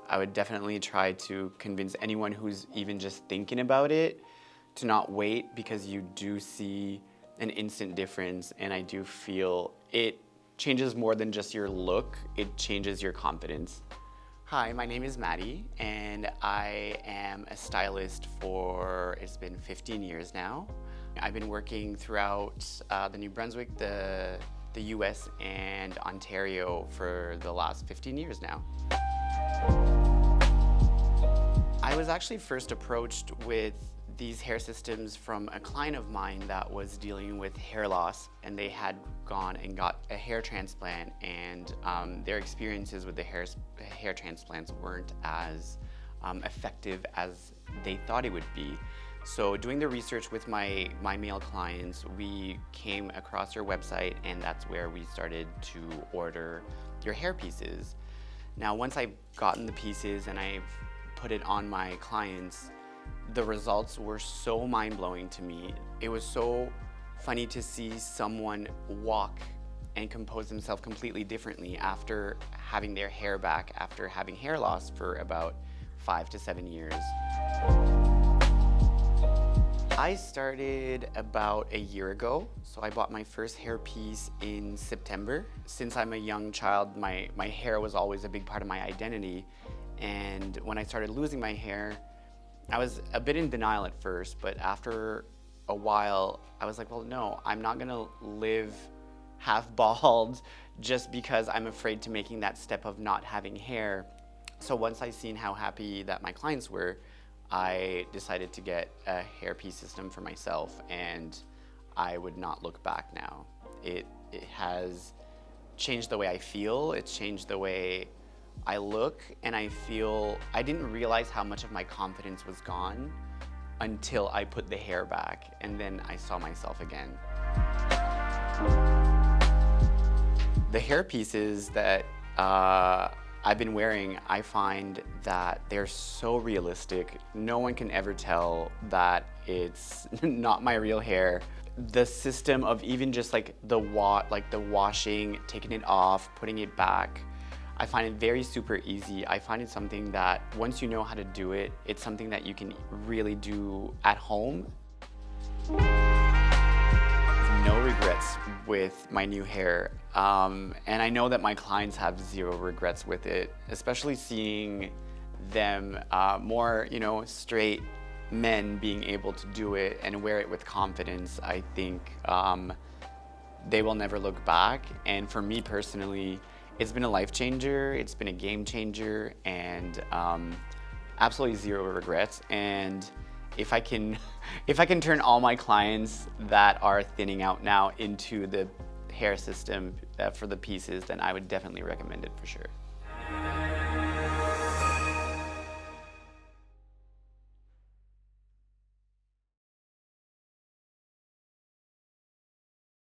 I would definitely try to convince anyone who's even just thinking about it to not wait, because you do see an instant difference, and I do feel it changes more than just your look, it changes your confidence. Hi, my name is Matty, and I am a stylist for, it's been 15 years now. I've been working throughout the New Brunswick, the US, and Ontario for the last 15 years now. I was actually first approached with these hair systems from a client of mine that was dealing with hair loss, and they had gone and got a hair transplant, and their experiences with the hair transplants weren't as effective as they thought it would be. So doing the research with my male clients, we came across your website, and that's where we started to order your hair pieces. Now, once I've gotten the pieces and I've put it on my clients, the results were so mind-blowing to me. It was so funny to see someone walk and compose themselves completely differently after having their hair back, after having hair loss for about 5 to 7 years. I started about a year ago, so I bought my first hair piece in September. Since I'm a young child, my hair was always a big part of my identity, and when I started losing my hair, I was a bit in denial at first, but after a while, I was like, well, no, I'm not gonna live half bald just because I'm afraid to making that step of not having hair. So once I seen how happy that my clients were, I decided to get a hairpiece system for myself, and I would not look back now. It has changed the way I feel, it's changed the way I look, and I feel I didn't realize how much of my confidence was gone until I put the hair back, and then I saw myself again. The hair pieces that I've been wearing, I find that they're so realistic. No one can ever tell that it's not my real hair. The system of even just like the washing, taking it off, putting it back, I find it very super easy. I find it something that once you know how to do it, it's something that you can really do at home. No regrets with my new hair. And I know that my clients have zero regrets with it, especially seeing them more, straight men being able to do it and wear it with confidence. I think they will never look back. And for me personally, it's been a life changer, it's been a game changer, and absolutely zero regrets. And if I can turn all my clients that are thinning out now into the hair system for the pieces, then I would definitely recommend it for sure.